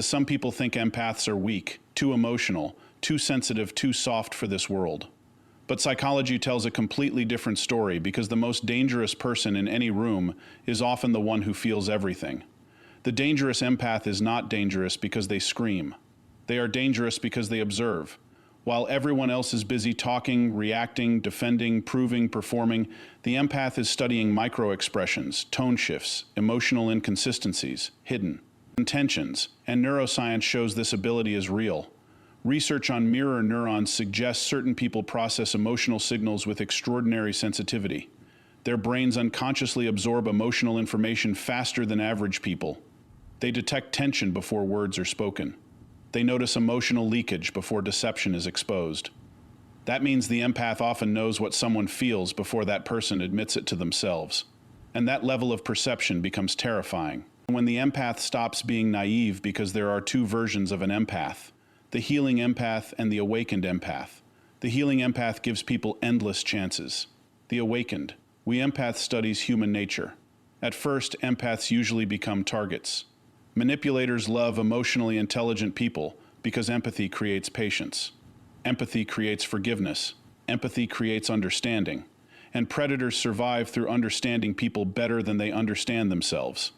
Some people think empaths are weak, too emotional, too sensitive, too soft for this world. But psychology tells a completely different story, because the most dangerous person in any room is often the one who feels everything. The dangerous empath is not dangerous because they scream. They are dangerous because they observe. While everyone else is busy talking, reacting, defending, proving, performing, the empath is studying micro-expressions, tone shifts, emotional inconsistencies, hidden intentions, and neuroscience shows this ability is real. Research on mirror neurons suggests certain people process emotional signals with extraordinary sensitivity. Their brains unconsciously absorb emotional information faster than average people. They detect tension before words are spoken. They notice emotional leakage before deception is exposed. That means the empath often knows what someone feels before that person admits it to themselves. And that level of perception becomes terrifying. When the empath stops being naive, because there are two versions of an empath: the healing empath and the awakened empath. The healing empath gives people endless chances. The awakened. We empaths studies human nature. At first, empaths usually become targets. Manipulators love emotionally intelligent people because empathy creates patience. Empathy creates forgiveness. Empathy creates understanding. And predators survive through understanding people better than they understand themselves.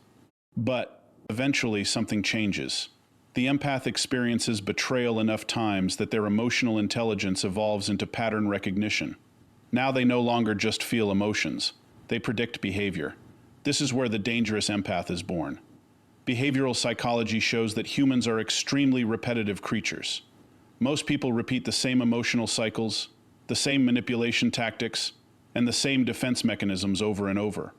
But eventually something changes. The empath experiences betrayal enough times that their emotional intelligence evolves into pattern recognition. Now they no longer just feel emotions. They predict behavior. This is where the dangerous empath is born. Behavioral psychology shows that humans are extremely repetitive creatures. Most people repeat the same emotional cycles, the same manipulation tactics, and the same defense mechanisms over and over.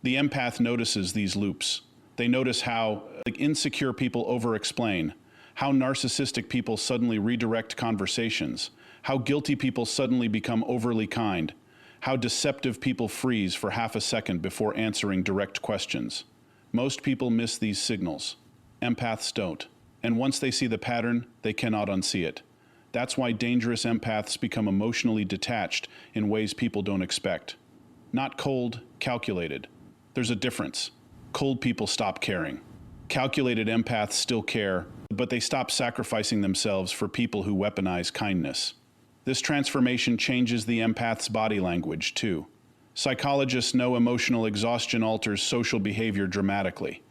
The empath notices these loops. They notice how insecure people over-explain, how narcissistic people suddenly redirect conversations, how guilty people suddenly become overly kind, how deceptive people freeze for half a second before answering direct questions. Most people miss these signals. Empaths don't. And once they see the pattern, they cannot unsee it. That's why dangerous empaths become emotionally detached in ways people don't expect. Not cold, calculated. There's a difference. Cold people stop caring. Calculated empaths still care, but they stop sacrificing themselves for people who weaponize kindness. This transformation changes the empath's body language, too. Psychologists know emotional exhaustion alters social behavior dramatically.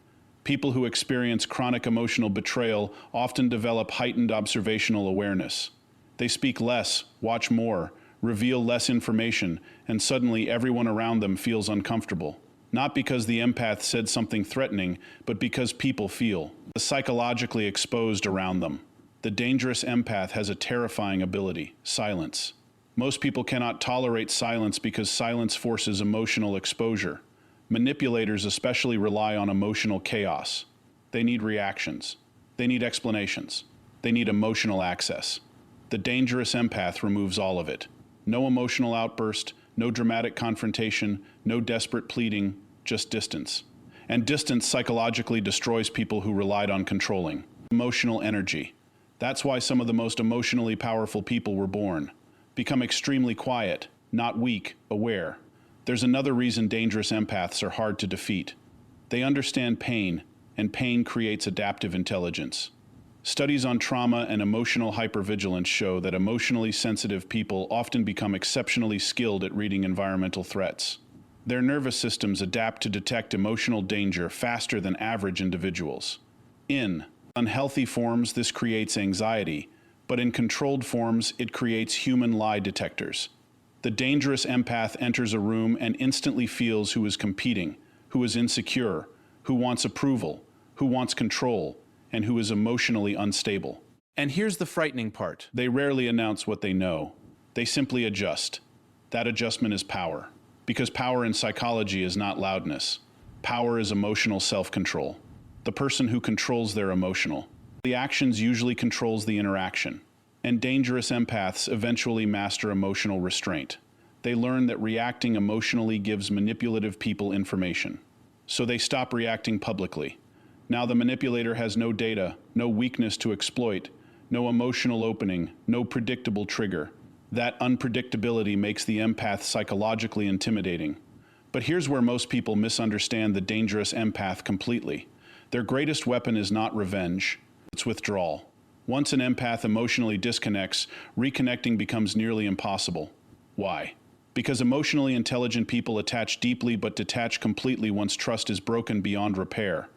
People who experience chronic emotional betrayal often develop heightened observational awareness. They speak less, watch more, reveal less information, and suddenly everyone around them feels uncomfortable. Not because the empath said something threatening, but because people feel psychologically exposed around them. The dangerous empath has a terrifying ability: silence. Most people cannot tolerate silence because silence forces emotional exposure. Manipulators especially rely on emotional chaos. They need reactions. They need explanations. They need emotional access. The dangerous empath removes all of it. No emotional outburst, no dramatic confrontation, no desperate pleading, just distance. And distance psychologically destroys people who relied on controlling. Emotional energy. That's why some of the most emotionally powerful people were born. Become extremely quiet, not weak, aware. There's another reason dangerous empaths are hard to defeat. They understand pain, and pain creates adaptive intelligence. Studies on trauma and emotional hypervigilance show that emotionally sensitive people often become exceptionally skilled at reading environmental threats. Their nervous systems adapt to detect emotional danger faster than average individuals. In unhealthy forms, this creates anxiety, but in controlled forms, it creates human lie detectors. The dangerous empath enters a room and instantly feels who is competing, who is insecure, who wants approval, who wants control, and who is emotionally unstable. And here's the frightening part. They rarely announce what they know. They simply adjust. That adjustment is power. Because power in psychology is not loudness. Power is emotional self-control. The person who controls their emotional. The actions usually controls the interaction. And dangerous empaths eventually master emotional restraint. They learn that reacting emotionally gives manipulative people information. So they stop reacting publicly. Now the manipulator has no data, no weakness to exploit, no emotional opening, no predictable trigger. That unpredictability makes the empath psychologically intimidating. But here's where most people misunderstand the dangerous empath completely. Their greatest weapon is not revenge. It's withdrawal. Once an empath emotionally disconnects, reconnecting becomes nearly impossible. Why? Because emotionally intelligent people attach deeply but detach completely once trust is broken beyond repair.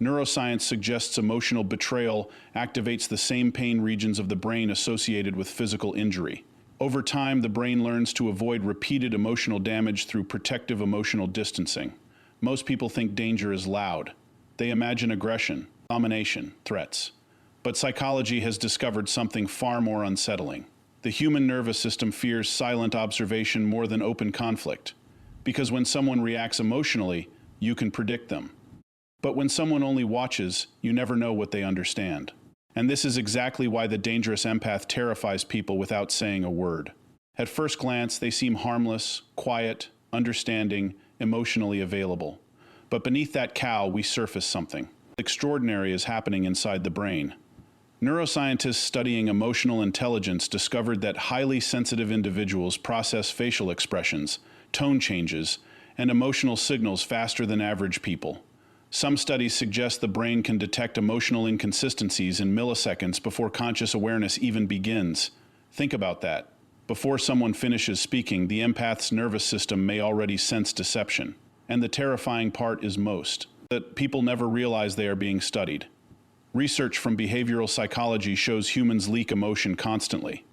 Neuroscience suggests emotional betrayal activates the same pain regions of the brain associated with physical injury. Over time, the brain learns to avoid repeated emotional damage through protective emotional distancing. Most people think danger is loud. They imagine aggression, domination, threats. But psychology has discovered something far more unsettling. The human nervous system fears silent observation more than open conflict. Because when someone reacts emotionally, you can predict them. But when someone only watches, you never know what they understand. And this is exactly why the dangerous empath terrifies people without saying a word. At first glance, they seem harmless, quiet, understanding, emotionally available. But beneath that cowl, we surface something. Extraordinary is happening inside the brain. Neuroscientists studying emotional intelligence discovered that highly sensitive individuals process facial expressions, tone changes, and emotional signals faster than average people. Some studies suggest the brain can detect emotional inconsistencies in milliseconds before conscious awareness even begins. Think about that. Before someone finishes speaking, the empath's nervous system may already sense deception. And the terrifying part is that people never realize they are being studied. Research from behavioral psychology shows humans leak emotion constantly.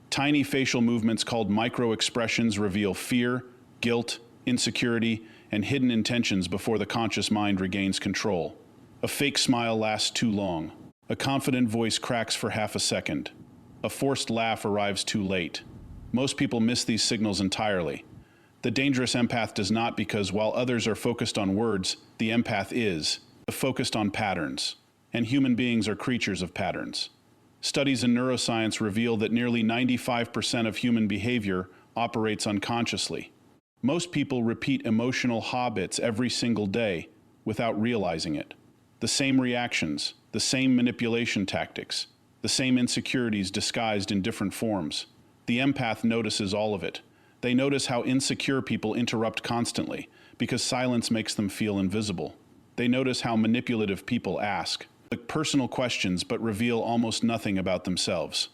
Tiny facial movements called micro-expressions reveal fear, guilt, insecurity, and hidden intentions before the conscious mind regains control. A fake smile lasts too long. A confident voice cracks for half a second. A forced laugh arrives too late. Most people miss these signals entirely. The dangerous empath does not, because while others are focused on words, the empath is focused on patterns. And human beings are creatures of patterns. Studies in neuroscience reveal that nearly 95% of human behavior operates unconsciously. Most people repeat emotional habits every single day without realizing it. The same reactions, the same manipulation tactics, the same insecurities disguised in different forms. The empath notices all of it. They notice how insecure people interrupt constantly because silence makes them feel invisible. They notice how manipulative people ask personal questions but reveal almost nothing about themselves.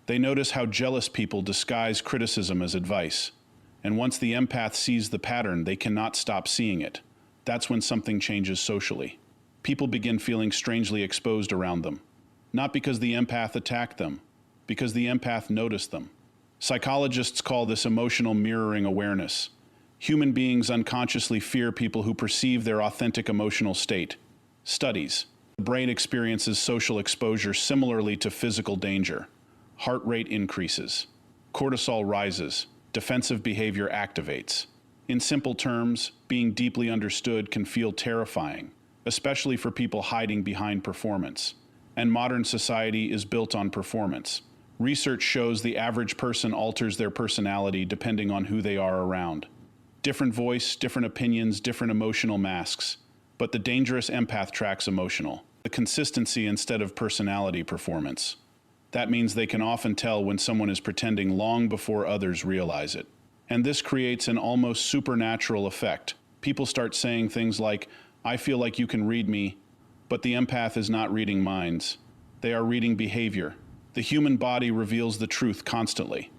They notice how jealous people disguise criticism as advice. And once the empath sees the pattern, they cannot stop seeing it. That's when something changes socially. People begin feeling strangely exposed around them. Not because the empath attacked them, because the empath noticed them. Psychologists call this emotional mirroring awareness. Human beings unconsciously fear people who perceive their authentic emotional state. Studies. The brain experiences social exposure similarly to physical danger. Heart rate increases. Cortisol rises. Defensive behavior activates. In simple terms, being deeply understood can feel terrifying, especially for people hiding behind performance. And modern society is built on performance. Research shows the average person alters their personality depending on who they are around. Different voice, different opinions, different emotional masks. But the dangerous empath tracks emotional, the consistency instead of personality performance. That means they can often tell when someone is pretending long before others realize it. And this creates an almost supernatural effect. People start saying things like, "I feel like you can read me," but the empath is not reading minds. They are reading behavior. The human body reveals the truth constantly.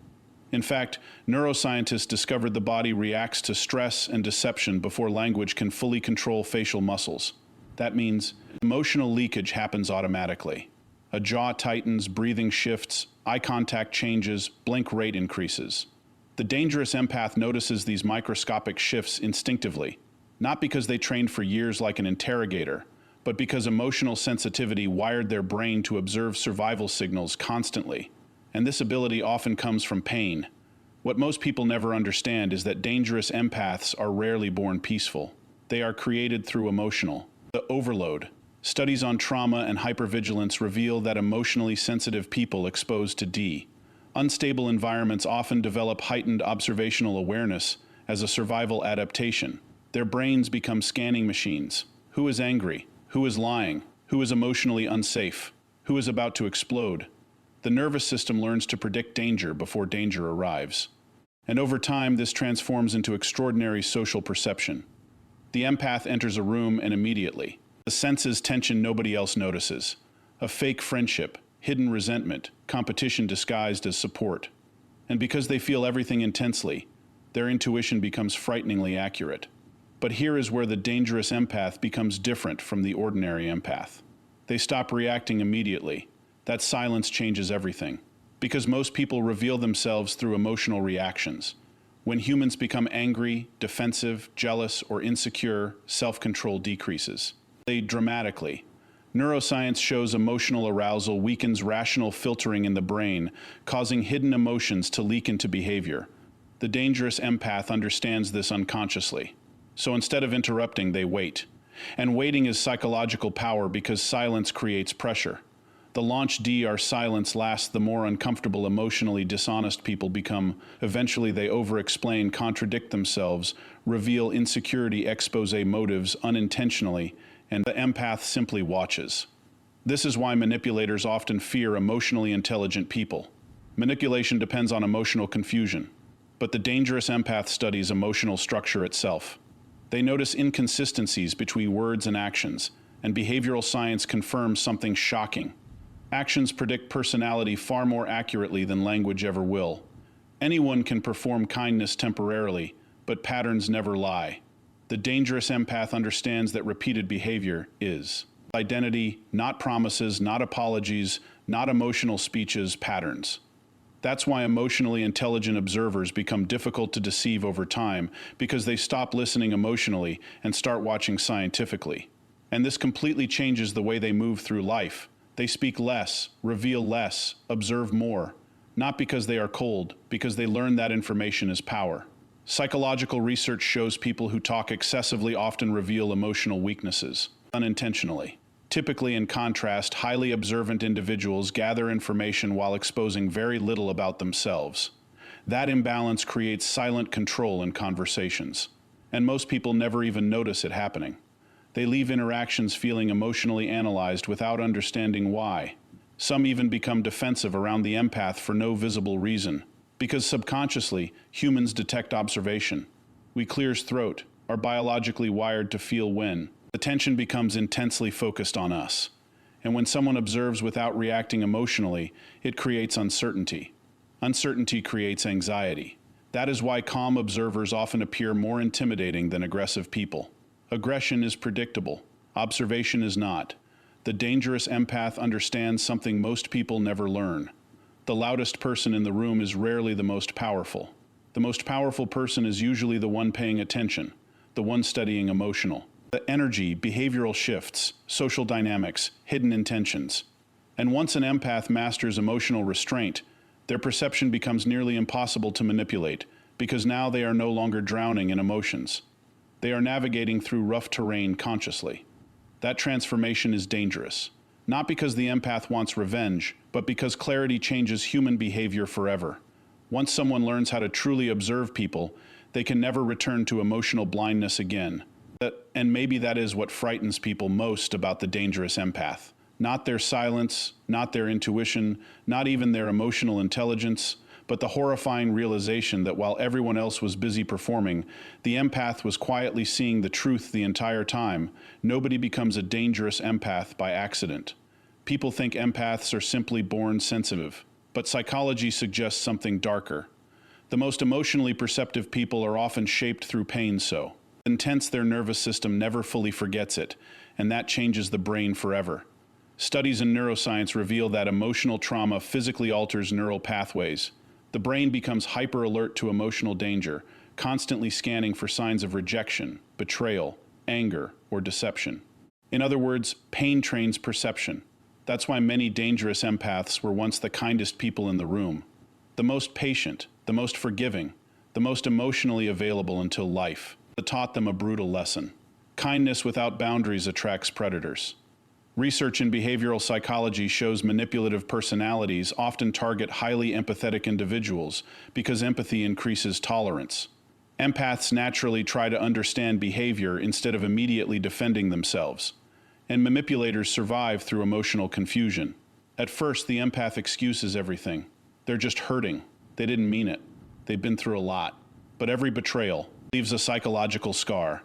In fact, neuroscientists discovered the body reacts to stress and deception before language can fully control facial muscles. That means emotional leakage happens automatically. A jaw tightens, breathing shifts, eye contact changes, blink rate increases. The dangerous empath notices these microscopic shifts instinctively, not because they trained for years like an interrogator, but because emotional sensitivity wired their brain to observe survival signals constantly. And this ability often comes from pain. What most people never understand is that dangerous empaths are rarely born peaceful. They are created through the overload. Studies on trauma and hypervigilance reveal that emotionally sensitive people exposed to unstable environments often develop heightened observational awareness as a survival adaptation. Their brains become scanning machines. Who is angry? Who is lying? Who is emotionally unsafe? Who is about to explode? The nervous system learns to predict danger before danger arrives. And over time, this transforms into extraordinary social perception. The empath enters a room and immediately, the senses tension nobody else notices. a fake friendship, hidden resentment, competition disguised as support. And because they feel everything intensely, their intuition becomes frighteningly accurate. But here is where the dangerous empath becomes different from the ordinary empath. They stop reacting immediately. That silence changes everything. Because most people reveal themselves through emotional reactions. When humans become angry, defensive, jealous, or insecure, self-control decreases. Dramatically. Neuroscience shows emotional arousal weakens rational filtering in the brain, causing hidden emotions to leak into behavior. The dangerous empath understands this unconsciously. So instead of interrupting, they wait. And waiting is psychological power because silence creates pressure. The launch our silence lasts, the more uncomfortable emotionally dishonest people become. Eventually they over-explain, contradict themselves, reveal insecurity, expose motives unintentionally, and the empath simply watches. This is why manipulators often fear emotionally intelligent people. Manipulation depends on emotional confusion, but the dangerous empath studies emotional structure itself. They notice inconsistencies between words and actions, and behavioral science confirms something shocking. Actions predict personality far more accurately than language ever will. Anyone can perform kindness temporarily, but patterns never lie. The dangerous empath understands that repeated behavior is identity, not promises, not apologies, not emotional speeches, patterns. That's why emotionally intelligent observers become difficult to deceive over time, because they stop listening emotionally and start watching scientifically. And this completely changes the way they move through life. They speak less, reveal less, observe more. Not because they are cold, because they learn that information is power. Psychological research shows people who talk excessively often reveal emotional weaknesses, unintentionally. Typically, in contrast, highly observant individuals gather information while exposing very little about themselves. That imbalance creates silent control in conversations. And most people never even notice it happening. They leave interactions feeling emotionally analyzed without understanding why. Some even become defensive around the empath for no visible reason. Because subconsciously, humans detect observation. We clear's throat, are biologically wired to feel when. Attention becomes intensely focused on us. And when someone observes without reacting emotionally, it creates uncertainty. Uncertainty creates anxiety. That is why calm observers often appear more intimidating than aggressive people. Aggression is predictable. Observation is not. The dangerous empath understands something most people never learn. The loudest person in the room is rarely the most powerful. The most powerful person is usually the one paying attention, the one studying emotional. The energy, behavioral shifts, social dynamics, hidden intentions. And once an empath masters emotional restraint, their perception becomes nearly impossible to manipulate, because now they are no longer drowning in emotions. They are navigating through rough terrain consciously. That transformation is dangerous. Not because the empath wants revenge, but because clarity changes human behavior forever. Once someone learns how to truly observe people, they can never return to emotional blindness again. And maybe that is what frightens people most about the dangerous empath. Not their silence, not their intuition, not even their emotional intelligence, but the horrifying realization that while everyone else was busy performing, the empath was quietly seeing the truth the entire time. Nobody becomes a dangerous empath by accident. People think empaths are simply born sensitive, but psychology suggests something darker. The most emotionally perceptive people are often shaped through pain so intense their nervous system never fully forgets it, and that changes the brain forever. Studies in neuroscience reveal that emotional trauma physically alters neural pathways. The brain becomes hyper-alert to emotional danger, constantly scanning for signs of rejection, betrayal, anger, or deception. In other words, pain trains perception. That's why many dangerous empaths were once the kindest people in the room. The most patient, the most forgiving, the most emotionally available until life taught them a brutal lesson. Kindness without boundaries attracts predators. Research in behavioral psychology shows manipulative personalities often target highly empathetic individuals because empathy increases tolerance. Empaths naturally try to understand behavior instead of immediately defending themselves. And manipulators survive through emotional confusion. At first, the empath excuses everything. They're just hurting. They didn't mean it. They've been through a lot. But every betrayal leaves a psychological scar.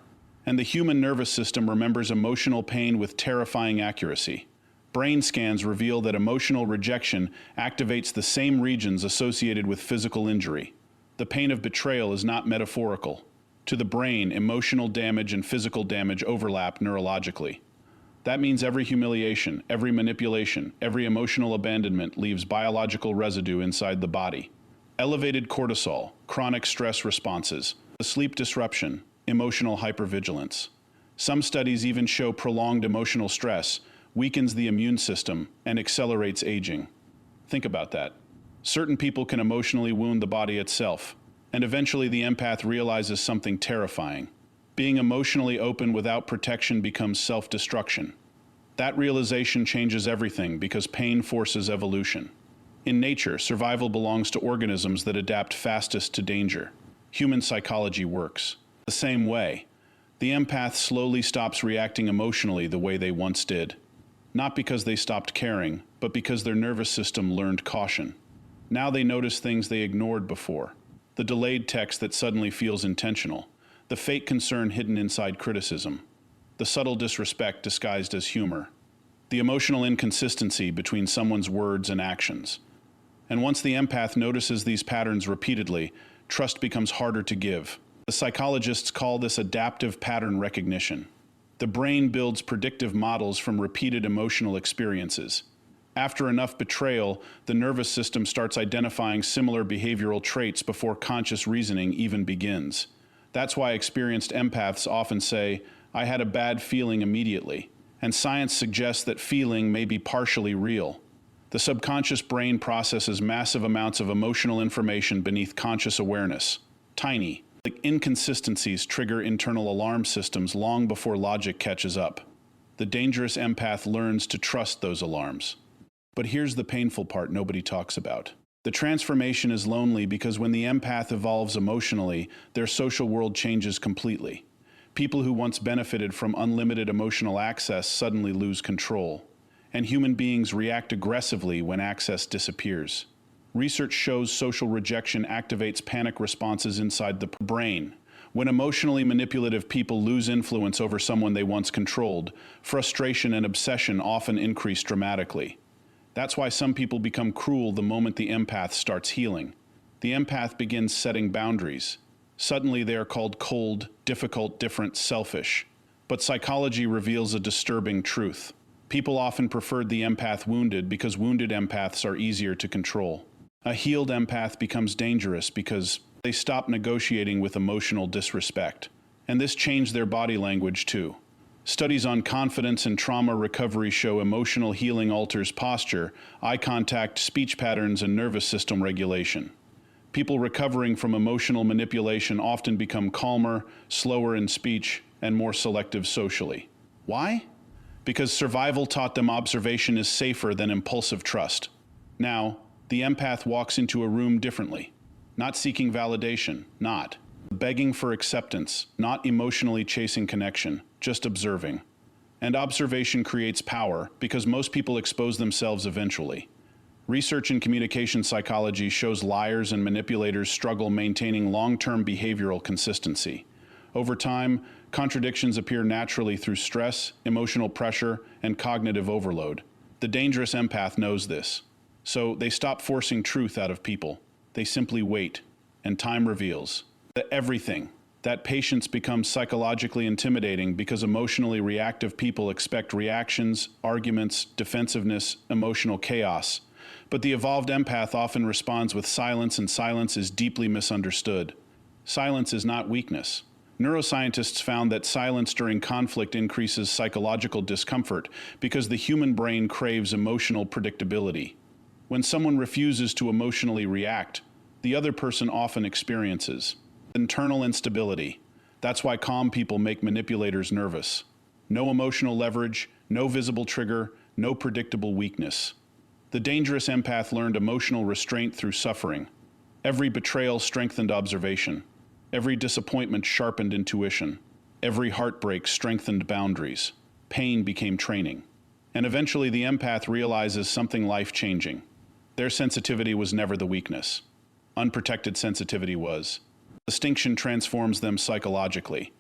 And the human nervous system remembers emotional pain with terrifying accuracy. Brain scans reveal that emotional rejection activates the same regions associated with physical injury. The pain of betrayal is not metaphorical. To the brain, emotional damage and physical damage overlap neurologically. That means every humiliation, every manipulation, every emotional abandonment leaves biological residue inside the body. Elevated cortisol, chronic stress responses, the sleep disruption, emotional hypervigilance. Some studies even show prolonged emotional stress weakens the immune system and accelerates aging. Think about that. Certain people can emotionally wound the body itself, and eventually the empath realizes something terrifying. Being emotionally open without protection becomes self-destruction. That realization changes everything because pain forces evolution. In nature, survival belongs to organisms that adapt fastest to danger. Human psychology works the same way. The empath slowly stops reacting emotionally the way they once did. Not because they stopped caring, but because their nervous system learned caution. Now they notice things they ignored before. The delayed text that suddenly feels intentional. The fake concern hidden inside criticism. The subtle disrespect disguised as humor. The emotional inconsistency between someone's words and actions. And once the empath notices these patterns repeatedly, trust becomes harder to give. The psychologists call this adaptive pattern recognition. The brain builds predictive models from repeated emotional experiences. After enough betrayal, the nervous system starts identifying similar behavioral traits before conscious reasoning even begins. That's why experienced empaths often say, "I had a bad feeling immediately," and science suggests that feeling may be partially real. The subconscious brain processes massive amounts of emotional information beneath conscious awareness. Tiny, like inconsistencies trigger internal alarm systems long before logic catches up. The dangerous empath learns to trust those alarms. But here's the painful part nobody talks about. The transformation is lonely because when the empath evolves emotionally, their social world changes completely. People who once benefited from unlimited emotional access suddenly lose control. And human beings react aggressively when access disappears. Research shows social rejection activates panic responses inside the brain. When emotionally manipulative people lose influence over someone they once controlled, frustration and obsession often increase dramatically. That's why some people become cruel the moment the empath starts healing. The empath begins setting boundaries. Suddenly they are called cold, difficult, different, selfish. But psychology reveals a disturbing truth. People often preferred the empath wounded because wounded empaths are easier to control. A healed empath becomes dangerous because they stop negotiating with emotional disrespect. And this changed their body language too. Studies on confidence and trauma recovery show emotional healing alters posture, eye contact, speech patterns, and nervous system regulation. People recovering from emotional manipulation often become calmer, slower in speech, and more selective socially. Why? Because survival taught them observation is safer than impulsive trust. Now, the empath walks into a room differently, not seeking validation, not begging for acceptance, not emotionally chasing connection, just observing. And observation creates power because most people expose themselves eventually. Research in communication psychology shows liars and manipulators struggle maintaining long-term behavioral consistency. Over time, contradictions appear naturally through stress, emotional pressure, and cognitive overload. The dangerous empath knows this. So they stop forcing truth out of people. They simply wait, and time reveals that everything. That patience becomes psychologically intimidating because emotionally reactive people expect reactions, arguments, defensiveness, emotional chaos. But the evolved empath often responds with silence, and silence is deeply misunderstood. Silence is not weakness. Neuroscientists found that silence during conflict increases psychological discomfort because the human brain craves emotional predictability. When someone refuses to emotionally react, the other person often experiences internal instability. That's why calm people make manipulators nervous. No emotional leverage, no visible trigger, no predictable weakness. The dangerous empath learned emotional restraint through suffering. Every betrayal strengthened observation. Every disappointment sharpened intuition. Every heartbreak strengthened boundaries. Pain became training. And eventually the empath realizes something life-changing. Their sensitivity was never the weakness. Unprotected sensitivity was. Distinction transforms them psychologically.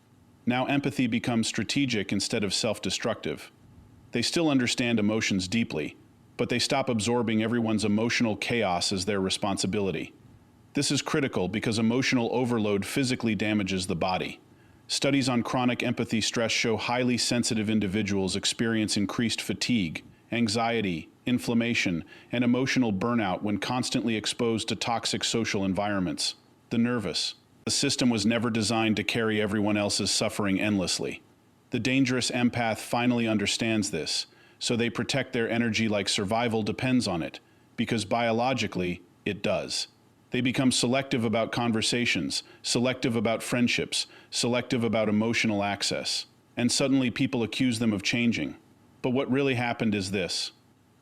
Now empathy becomes strategic instead of self-destructive. They still understand emotions deeply, but they stop absorbing everyone's emotional chaos as their responsibility. This is critical because emotional overload physically damages the body. Studies on chronic empathy stress show highly sensitive individuals experience increased fatigue, anxiety, inflammation, and emotional burnout when constantly exposed to toxic social environments. The system was never designed to carry everyone else's suffering endlessly. The dangerous empath finally understands this, so they protect their energy like survival depends on it, because biologically, it does. They become selective about conversations, selective about friendships, selective about emotional access. And suddenly people accuse them of changing. But what really happened is this.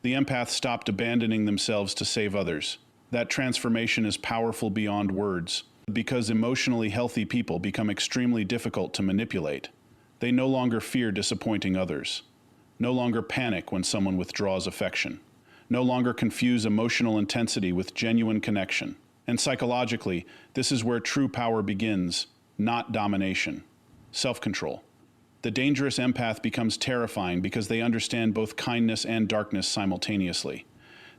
The empath stopped abandoning themselves to save others. That transformation is powerful beyond words, because emotionally healthy people become extremely difficult to manipulate. They no longer fear disappointing others, no longer panic when someone withdraws affection, no longer confuse emotional intensity with genuine connection. And psychologically, this is where true power begins, not domination. Self-control. The dangerous empath becomes terrifying because they understand both kindness and darkness simultaneously.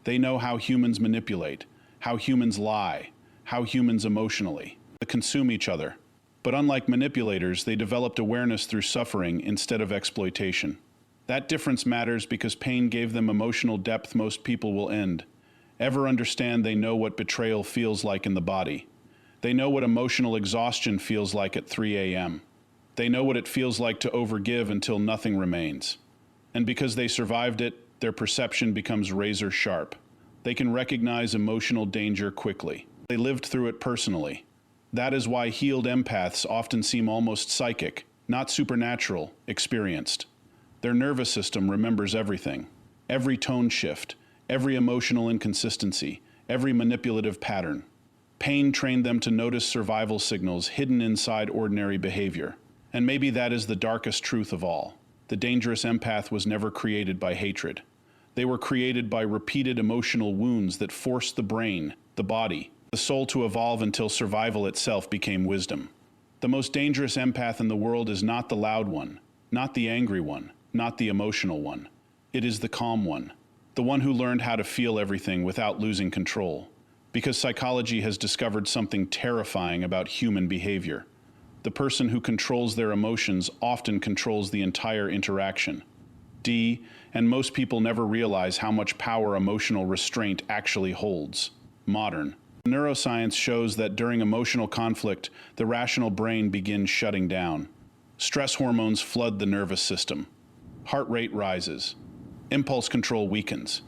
They know how humans manipulate, how humans lie, how humans emotionally consume each other. But unlike manipulators, they developed awareness through suffering instead of exploitation. That difference matters because pain gave them emotional depth most people will end. Ever understand they know what betrayal feels like in the body. They know what emotional exhaustion feels like at 3 a.m. They know what it feels like to overgive until nothing remains. And because they survived it, their perception becomes razor sharp. They can recognize emotional danger quickly. They lived through it personally. That is why healed empaths often seem almost psychic, not supernatural, experienced. Their nervous system remembers everything. Every tone shift, every emotional inconsistency, every manipulative pattern. Pain trained them to notice survival signals hidden inside ordinary behavior. And maybe that is the darkest truth of all. The dangerous empath was never created by hatred. They were created by repeated emotional wounds that forced the brain, the body, the soul to evolve until survival itself became wisdom. The most dangerous empath in the world is not the loud one, not the angry one, not the emotional one. It is the calm one, the one who learned how to feel everything without losing control. Because psychology has discovered something terrifying about human behavior. The person who controls their emotions often controls the entire interaction. And most people never realize how much power emotional restraint actually holds. Modern neuroscience shows that during emotional conflict, the rational brain begins shutting down. Stress hormones flood the nervous system. Heart rate rises. Impulse control weakens.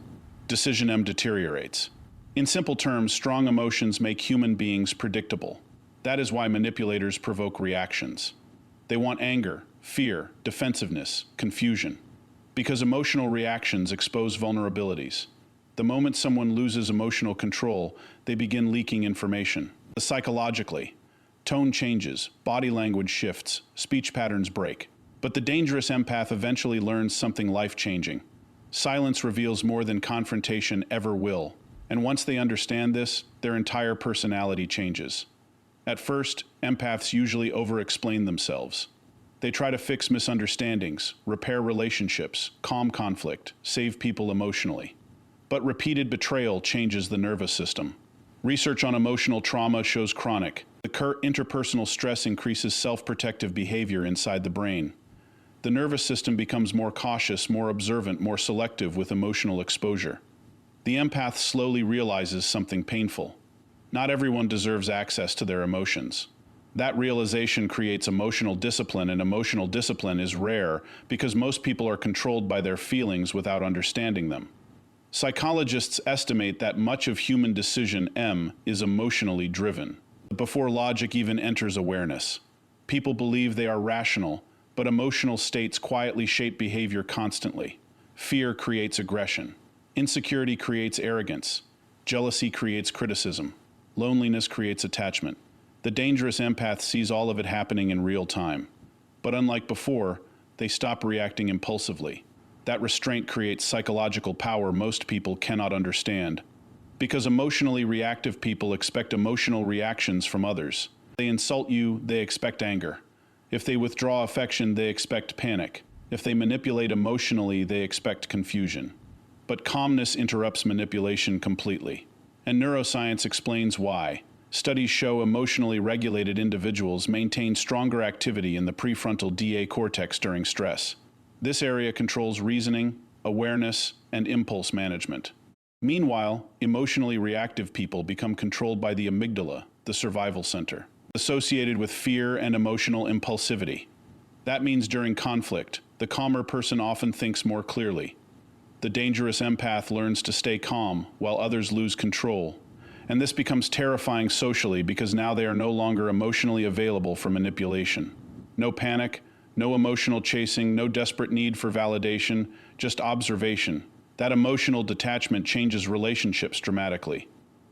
Decision deteriorates. In simple terms, strong emotions make human beings predictable. That is why manipulators provoke reactions. They want anger, fear, defensiveness, confusion. Because emotional reactions expose vulnerabilities. The moment someone loses emotional control, they begin leaking information. Psychologically, tone changes, body language shifts, speech patterns break. But the dangerous empath eventually learns something life-changing. Silence reveals more than confrontation ever will. And once they understand this, their entire personality changes. At first, empaths usually over-explain themselves. They try to fix misunderstandings, repair relationships, calm conflict, save people emotionally. But repeated betrayal changes the nervous system. Research on emotional trauma shows chronic. The interpersonal stress increases self-protective behavior inside the brain. The nervous system becomes more cautious, more observant, more selective with emotional exposure. The empath slowly realizes something painful. Not everyone deserves access to their emotions. That realization creates emotional discipline, and emotional discipline is rare because most people are controlled by their feelings without understanding them. Psychologists estimate that much of human decision is emotionally driven, before logic even enters awareness. People believe they are rational, but emotional states quietly shape behavior constantly. Fear creates aggression. Insecurity creates arrogance. Jealousy creates criticism. Loneliness creates attachment. The dangerous empath sees all of it happening in real time. But unlike before, they stop reacting impulsively. That restraint creates psychological power most people cannot understand. Because emotionally reactive people expect emotional reactions from others. They insult you, they expect anger. If they withdraw affection, they expect panic. If they manipulate emotionally, they expect confusion. But calmness interrupts manipulation completely. And neuroscience explains why. Studies show emotionally regulated individuals maintain stronger activity in the prefrontal DA cortex during stress. This area controls reasoning, awareness, and impulse management. Meanwhile, emotionally reactive people become controlled by the amygdala, the survival center, associated with fear and emotional impulsivity. That means during conflict, the calmer person often thinks more clearly. The dangerous empath learns to stay calm while others lose control. And this becomes terrifying socially because now they are no longer emotionally available for manipulation. No panic, no emotional chasing, no desperate need for validation, just observation. That emotional detachment changes relationships dramatically.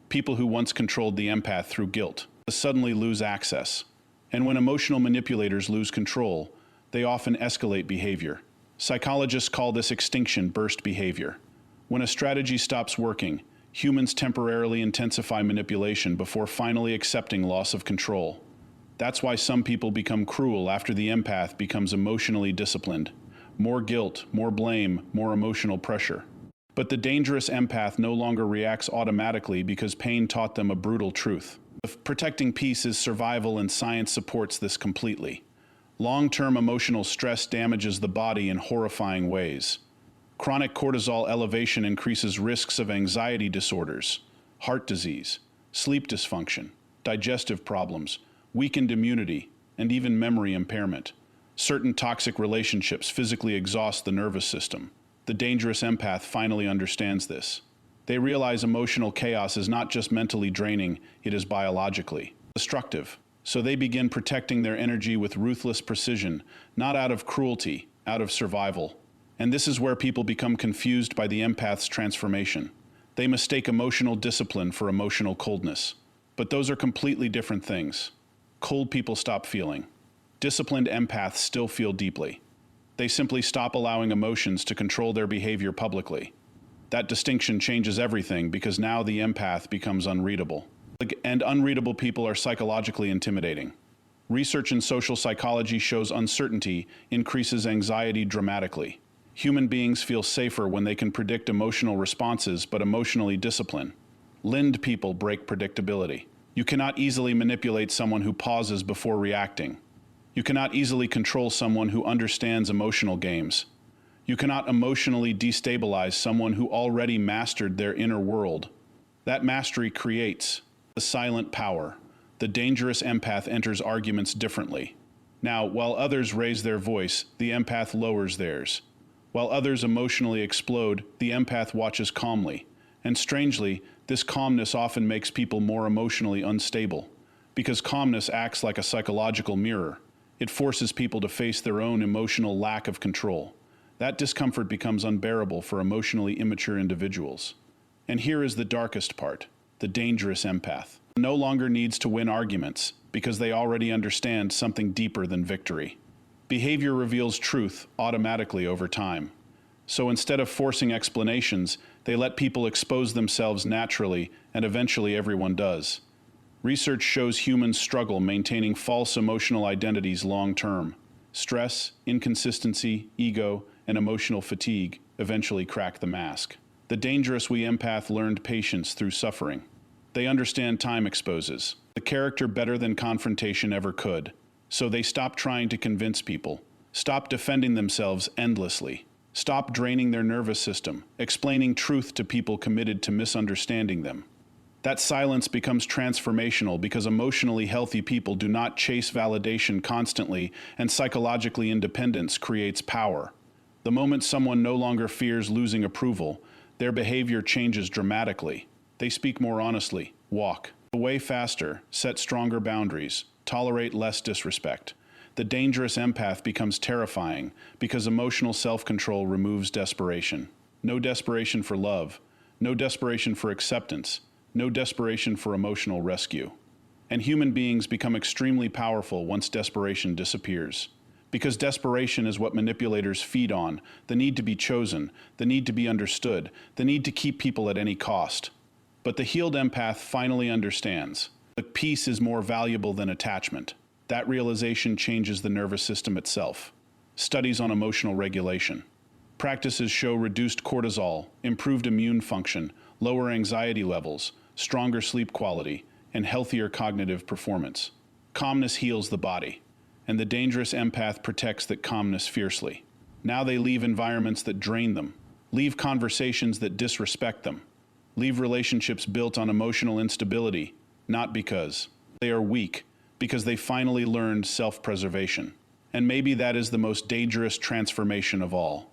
People who once controlled the empath through guilt suddenly lose access. And when emotional manipulators lose control, they often escalate behavior. Psychologists call this extinction burst behavior. When a strategy stops working, humans temporarily intensify manipulation before finally accepting loss of control. That's why some people become cruel after the empath becomes emotionally disciplined. More guilt, more blame, more emotional pressure. But the dangerous empath no longer reacts automatically because pain taught them a brutal truth. Protecting peace is survival, and science supports this completely. Long-term emotional stress damages the body in horrifying ways. Chronic cortisol elevation increases risks of anxiety disorders, heart disease, sleep dysfunction, digestive problems, weakened immunity, and even memory impairment. Certain toxic relationships physically exhaust the nervous system. The dangerous empath finally understands this. They realize emotional chaos is not just mentally draining, it is biologically destructive. So they begin protecting their energy with ruthless precision, not out of cruelty, out of survival. And this is where people become confused by the empath's transformation. They mistake emotional discipline for emotional coldness. But those are completely different things. Cold people stop feeling. Disciplined empaths still feel deeply. They simply stop allowing emotions to control their behavior publicly. That distinction changes everything because now the empath becomes unreadable. And unreadable people are psychologically intimidating. Research in social psychology shows uncertainty increases anxiety dramatically. Human beings feel safer when they can predict emotional responses but emotionally discipline. Lind people break predictability. You cannot easily manipulate someone who pauses before reacting. You cannot easily control someone who understands emotional games. You cannot emotionally destabilize someone who already mastered their inner world. That mastery creates the silent power. The dangerous empath enters arguments differently. Now, while others raise their voice, the empath lowers theirs. While others emotionally explode, the empath watches calmly. And strangely, this calmness often makes people more emotionally unstable. Because calmness acts like a psychological mirror. It forces people to face their own emotional lack of control. That discomfort becomes unbearable for emotionally immature individuals. And here is the darkest part. The dangerous empath no longer needs to win arguments because they already understand something deeper than victory. Behavior reveals truth automatically over time. So instead of forcing explanations, they let people expose themselves naturally, and eventually everyone does. Research shows humans struggle maintaining false emotional identities long term. Stress, inconsistency, ego, and emotional fatigue eventually crack the mask. The dangerous empath learned patience through suffering. They understand time exposes the character better than confrontation ever could. So they stop trying to convince people, stop defending themselves endlessly, stop draining their nervous system, explaining truth to people committed to misunderstanding them. That silence becomes transformational because emotionally healthy people do not chase validation constantly, and psychologically independence creates power. The moment someone no longer fears losing approval, their behavior changes dramatically. They speak more honestly, walk away faster, set stronger boundaries, tolerate less disrespect. The dangerous empath becomes terrifying because emotional self-control removes desperation. No desperation for love, no desperation for acceptance, no desperation for emotional rescue. And human beings become extremely powerful once desperation disappears. Because desperation is what manipulators feed on, the need to be chosen, the need to be understood, the need to keep people at any cost. But the healed empath finally understands that peace is more valuable than attachment. That realization changes the nervous system itself. studies on emotional regulation. Practices show reduced cortisol, improved immune function, lower anxiety levels, stronger sleep quality, and healthier cognitive performance. Calmness heals the body, and the dangerous empath protects that calmness fiercely. Now they leave environments that drain them, leave conversations that disrespect them, leave relationships built on emotional instability, not because they are weak, because they finally learned self-preservation. And maybe that is the most dangerous transformation of all.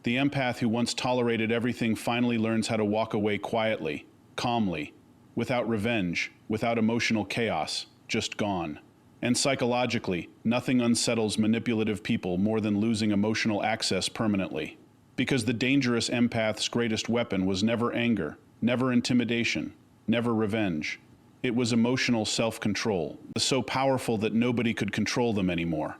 The empath who once tolerated everything finally learns how to walk away quietly, calmly, without revenge, without emotional chaos, just gone. And psychologically, nothing unsettles manipulative people more than losing emotional access permanently. Because the dangerous empath's greatest weapon was never anger, never intimidation, never revenge. It was emotional self-control, so powerful that nobody could control them anymore.